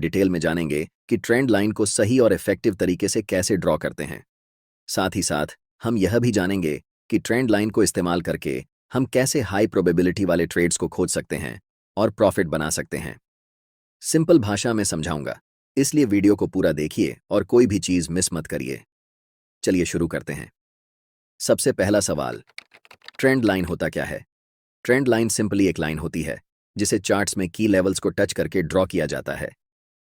Detail में जानेंगे कि ट्रेंड लाइन को सही और इफेक्टिव तरीके से कैसे ड्रॉ करते हैं। साथ ही साथ हम यह भी जानेंगे कि ट्रेंड लाइन को इस्तेमाल करके हम कैसे हाई प्रोबेबिलिटी वाले ट्रेड्स को खोज सकते हैं और प्रॉफिट बना सकते हैं। सिंपल भाषा में समझाऊंगा, इसलिए वीडियो को पूरा देखिए और कोई भी चीज मिस मत करिए। चलिए शुरू करते हैं। सबसे पहला सवाल, ट्रेंड लाइन होता क्या है? ट्रेंड लाइन सिंपली एक लाइन होती है जिसे चार्ट्स में की लेवल्स को टच करके ड्रॉ किया जाता है।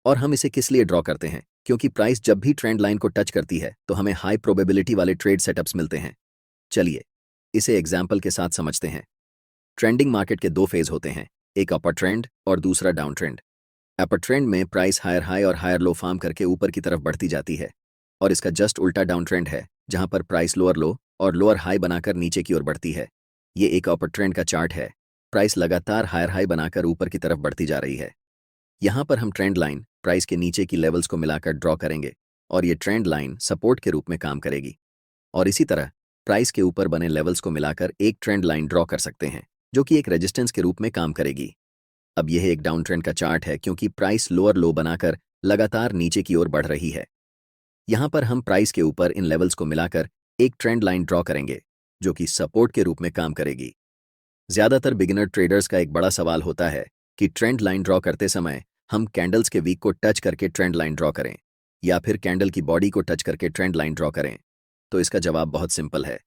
और हम इसे किस लिए ड्रॉ करते हैं? क्योंकि प्राइस जब भी ट्रेंड लाइन को टच करती है तो हमें हाई प्रोबेबिलिटी वाले ट्रेड सेटअप्स मिलते हैं। चलिए इसे एग्जाम्पल के साथ समझते हैं। ट्रेंडिंग मार्केट के दो फेज होते हैं, एक अपर ट्रेंड और दूसरा डाउन ट्रेंड। अपर ट्रेंड में प्राइस हायर हाई और हायर लो फॉर्म करके ऊपर की तरफ बढ़ती जाती है, और इसका जस्ट उल्टा डाउन ट्रेंड है जहां पर प्राइस लोअर लो और लोअर हाई बनाकर नीचे की ओर बढ़ती है। ये एक अपर ट्रेंड का चार्ट है। प्राइस लगातार हायर हाई बनाकर ऊपर की तरफ बढ़ती जा रही है। यहाँ पर हम ट्रेंड लाइन प्राइस के नीचे की लेवल्स को मिलाकर ड्रॉ करेंगे और ये ट्रेंड लाइन सपोर्ट के रूप में काम करेगी। और इसी तरह प्राइस के ऊपर बने लेवल्स को मिलाकर एक ट्रेंड लाइन ड्रॉ कर सकते हैं जो कि एक रेजिस्टेंस के रूप में काम करेगी। अब यह एक डाउन ट्रेंड का चार्ट है क्योंकि प्राइस लोअर लो बनाकर लगातार नीचे की ओर बढ़ रही है। यहाँ पर हम प्राइस के ऊपर इन लेवल्स को मिलाकर एक ट्रेंड लाइन ड्रॉ करेंगे जो कि सपोर्ट के रूप में काम करेगी। ज्यादातर बिगिनर ट्रेडर्स का एक बड़ा सवाल होता है कि ट्रेंड लाइन ड्रॉ करते समय हम कैंडल्स के वीक को टच करके ट्रेंड लाइन ड्रॉ करें या फिर कैंडल की बॉडी को टच करके ट्रेंड लाइन ड्रॉ करें। तो इसका जवाब बहुत सिंपल है,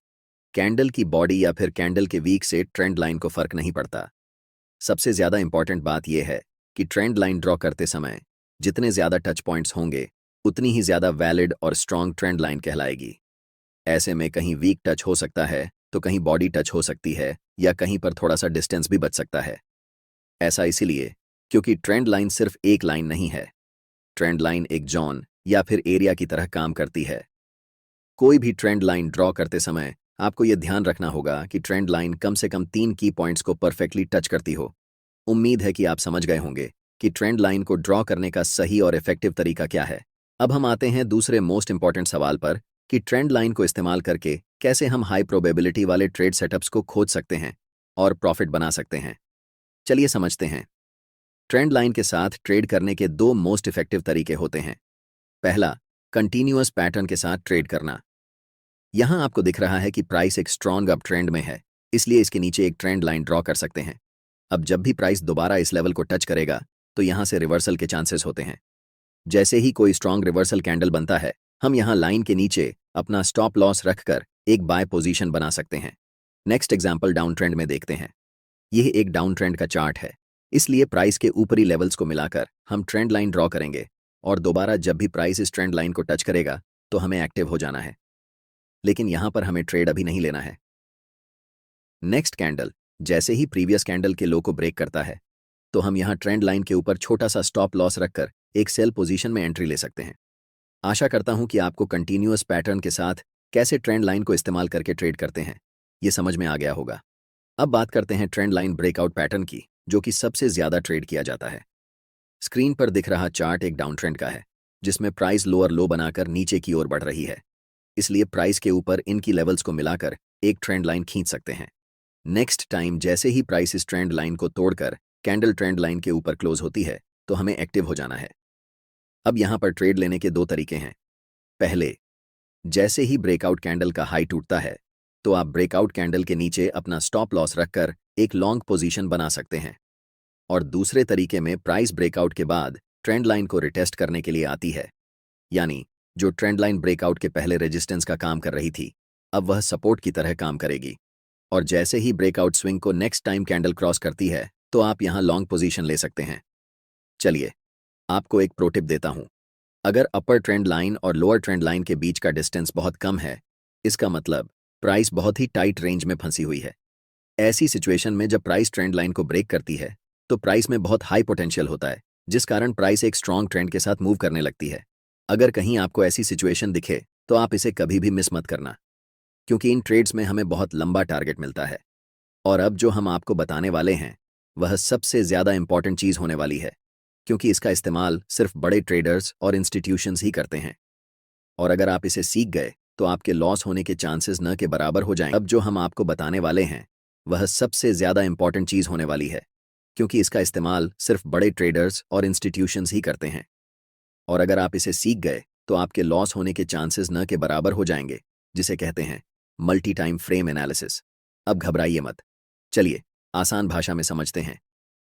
कैंडल की बॉडी या फिर कैंडल के वीक से ट्रेंड लाइन को फर्क नहीं पड़ता। सबसे ज्यादा इंपॉर्टेंट बात यह है कि ट्रेंड लाइन ड्रॉ करते समय जितने ज्यादा टच पॉइंट्स होंगे उतनी ही ज्यादा वैलिड और स्ट्रॉन्ग ट्रेंड लाइन कहलाएगी। ऐसे में कहीं वीक टच हो सकता है तो कहीं बॉडी टच हो सकती है या कहीं पर थोड़ा सा डिस्टेंस भी बच सकता है। ऐसा इसीलिए क्योंकि ट्रेंड लाइन सिर्फ एक लाइन नहीं है, ट्रेंड लाइन एक जोन या फिर एरिया की तरह काम करती है। कोई भी ट्रेंड लाइन ड्रॉ करते समय आपको यह ध्यान रखना होगा कि ट्रेंड लाइन कम से कम 3 की पॉइंट्स को परफेक्टली टच करती हो। उम्मीद है कि आप समझ गए होंगे कि ट्रेंड लाइन को ड्रॉ करने का सही और इफेक्टिव तरीका क्या है। अब हम आते हैं दूसरे मोस्ट इंपॉर्टेंट सवाल पर कि ट्रेंड लाइन को इस्तेमाल करके कैसे हम हाई प्रोबेबिलिटी वाले ट्रेड सेटअप्स को खोज सकते हैं और प्रॉफिट बना सकते हैं। चलिए समझते हैं। ट्रेंड लाइन के साथ ट्रेड करने के दो मोस्ट इफेक्टिव तरीके होते हैं। पहला, कंटिन्यूअस पैटर्न के साथ ट्रेड करना। यहां आपको दिख रहा है कि प्राइस एक स्ट्रॉन्ग अप ट्रेंड में है, इसलिए इसके नीचे एक ट्रेंड लाइन ड्रॉ कर सकते हैं। अब जब भी प्राइस दोबारा इस लेवल को टच करेगा तो यहां से रिवर्सल के चांसेस होते हैं। जैसे ही कोई स्ट्रॉन्ग रिवर्सल कैंडल बनता है, हम यहां लाइन के नीचे अपना स्टॉप लॉस रखकर एक बाय पोजीशन बना सकते हैं। नेक्स्ट एग्जांपल डाउन ट्रेंड में देखते हैं। यह एक डाउन ट्रेंड का चार्ट है, इसलिए प्राइस के ऊपरी लेवल्स को मिलाकर हम ट्रेंड लाइन ड्रॉ करेंगे और दोबारा जब भी प्राइस इस ट्रेंड लाइन को टच करेगा तो हमें एक्टिव हो जाना है। लेकिन यहां पर हमें ट्रेड अभी नहीं लेना है। नेक्स्ट कैंडल जैसे ही प्रीवियस कैंडल के लो को ब्रेक करता है तो हम यहां ट्रेंड लाइन के ऊपर छोटा सा स्टॉप लॉस रखकर एक सेल पोजीशन में एंट्री ले सकते हैं। आशा करता हूं कि आपको कंटिन्यूअस पैटर्न के साथ कैसे ट्रेंड लाइन को इस्तेमाल करके ट्रेड करते हैं ये समझ में आ गया होगा। अब बात करते हैं ट्रेंड लाइन ब्रेकआउट पैटर्न की, जो कि सबसे ज्यादा ट्रेड किया जाता है। स्क्रीन पर दिख रहा चार्ट एक डाउन ट्रेंड का है जिसमें प्राइस लोअर लो बनाकर नीचे की ओर बढ़ रही है, इसलिए प्राइस के ऊपर इनकी लेवल्स को मिलाकर एक ट्रेंड लाइन खींच सकते हैं। नेक्स्ट टाइम जैसे ही प्राइस इस ट्रेंड लाइन को तोड़कर कैंडल ट्रेंड लाइन के ऊपर क्लोज होती है तो हमें एक्टिव हो जाना है। अब यहां पर ट्रेड लेने के दो तरीके हैं। पहले, जैसे ही ब्रेकआउट कैंडल का हाई टूटता है तो आप ब्रेकआउट कैंडल के नीचे अपना स्टॉप लॉस रखकर एक लॉन्ग पोजीशन बना सकते हैं। और दूसरे तरीके में प्राइस ब्रेकआउट के बाद ट्रेंड लाइन को रिटेस्ट करने के लिए आती है, यानी जो ट्रेंड लाइन ब्रेकआउट के पहले रेजिस्टेंस का काम कर रही थी अब वह सपोर्ट की तरह काम करेगी। और जैसे ही ब्रेकआउट स्विंग को नेक्स्ट टाइम कैंडल क्रॉस करती है तो आप यहां लॉन्ग पोजीशन ले सकते हैं। चलिए आपको एक प्रो टिप देता हूं। अगर अपर ट्रेंड लाइन और लोअर ट्रेंड लाइन के बीच का डिस्टेंस बहुत कम है, इसका मतलब प्राइस बहुत ही टाइट रेंज में फंसी हुई है। ऐसी सिचुएशन में जब प्राइस ट्रेंड लाइन को ब्रेक करती है तो प्राइस में बहुत हाई पोटेंशियल होता है, जिस कारण प्राइस एक स्ट्रॉन्ग ट्रेंड के साथ मूव करने लगती है। अगर कहीं आपको ऐसी सिचुएशन दिखे तो आप इसे कभी भी मिस मत करना, क्योंकि इन ट्रेड्स में हमें बहुत लंबा टारगेट मिलता है। और अब जो हम आपको बताने वाले हैं वह सबसे ज्यादा इंपॉर्टेंट चीज होने वाली है, क्योंकि इसका इस्तेमाल सिर्फ बड़े ट्रेडर्स और इंस्टीट्यूशंस ही करते हैं। और अगर आप इसे सीख गए तो आपके लॉस होने के चांसेस न के बराबर हो जाएं। अब जो हम आपको बताने वाले हैं वह सबसे ज्यादा इंपॉर्टेंट चीज होने वाली है, क्योंकि इसका इस्तेमाल सिर्फ बड़े ट्रेडर्स और इंस्टीट्यूशंस ही करते हैं। और अगर आप इसे सीख गए तो आपके लॉस होने के चांसेस न के बराबर हो जाएंगे, जिसे कहते हैं मल्टी टाइम फ्रेम एनालिसिस। अब घबराइए मत, चलिए आसान भाषा में समझते हैं।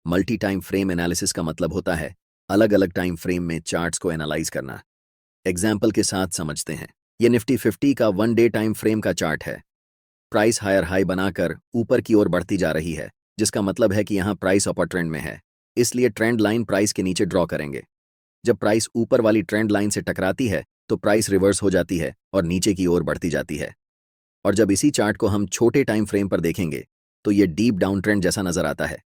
मल्टी टाइम फ्रेम एनालिसिस का मतलब होता है अलग अलग टाइम फ्रेम में चार्ट्स को एनालाइज करना। एग्जाम्पल के साथ समझते हैं। ये निफ्टी 50 का 1 डे टाइम फ्रेम का चार्ट है। प्राइस हायर हाई बनाकर ऊपर की ओर बढ़ती जा रही है, जिसका मतलब है कि यहाँ प्राइस अपर ट्रेंड में है, इसलिए ट्रेंड लाइन प्राइस के नीचे ड्रॉ करेंगे। जब प्राइस ऊपर वाली ट्रेंड लाइन से टकराती है तो प्राइस रिवर्स हो जाती है और नीचे की ओर बढ़ती जाती है। और जब इसी चार्ट को हम छोटे टाइम फ्रेम पर देखेंगे तो ये डीप डाउन ट्रेंड जैसा नजर आता है।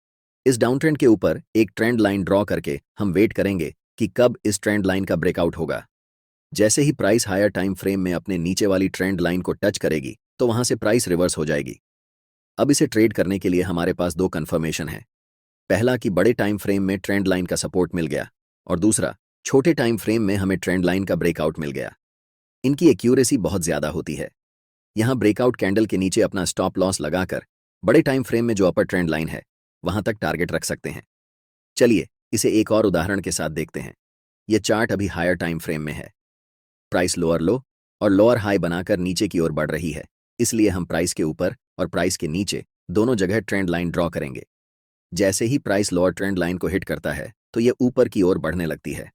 इस डाउन ट्रेंड के ऊपर एक ट्रेंड लाइन ड्रॉ करके हम वेट करेंगे कि कब इस ट्रेंड लाइन का ब्रेकआउट होगा। जैसे ही प्राइस हायर टाइम फ्रेम में अपने नीचे वाली ट्रेंड लाइन को टच करेगी तो वहां से प्राइस रिवर्स हो जाएगी। अब इसे ट्रेड करने के लिए हमारे पास दो कंफर्मेशन है। पहला कि बड़े टाइम फ्रेम में ट्रेंड लाइन का सपोर्ट मिल गया, और दूसरा छोटे टाइम फ्रेम में हमें ट्रेंड लाइन का ब्रेकआउट मिल गया। इनकी एक्यूरेसी बहुत ज्यादा होती है। यहां ब्रेकआउट कैंडल के नीचे अपना स्टॉप लॉस लगाकर बड़े टाइम फ्रेम में जो अपर ट्रेंड लाइन है वहां तक टारगेट रख सकते हैं। चलिए इसे एक और उदाहरण के साथ देखते हैं। यह चार्ट अभी हायर टाइम फ्रेम में है। प्राइस लोअर लो और लोअर हाई बनाकर नीचे की ओर बढ़ रही है, इसलिए हम प्राइस के ऊपर और प्राइस के नीचे दोनों जगह ट्रेंड लाइन ड्रॉ करेंगे। जैसे ही प्राइस लोअर ट्रेंड लाइन को हिट करता है तो यह ऊपर की ओर बढ़ने लगती है।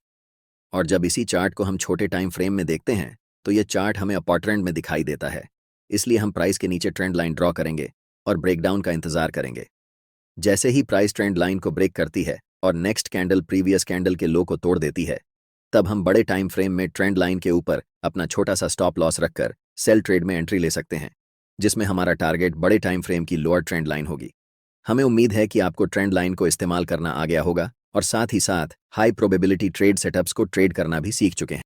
और जब इसी चार्ट को हम छोटे टाइम फ्रेम में देखते हैं तो यह चार्ट हमें अपर ट्रेंड में दिखाई देता है, इसलिए हम प्राइस के नीचे ट्रेंड लाइन ड्रॉ करेंगे और ब्रेकडाउन का इंतजार करेंगे। जैसे ही प्राइस ट्रेंड लाइन को ब्रेक करती है और नेक्स्ट कैंडल प्रीवियस कैंडल के लो को तोड़ देती है, तब हम बड़े टाइम फ्रेम में ट्रेंड लाइन के ऊपर अपना छोटा सा स्टॉप लॉस रखकर सेल ट्रेड में एंट्री ले सकते हैं, जिसमें हमारा टारगेट बड़े टाइम फ्रेम की लोअर ट्रेंड लाइन होगी। हमें उम्मीद है कि आपको ट्रेंड लाइन को इस्तेमाल करना आ गया होगा और साथ ही साथ हाई प्रोबेबिलिटी ट्रेड सेटअप्स को ट्रेड करना भी सीख चुके हैं।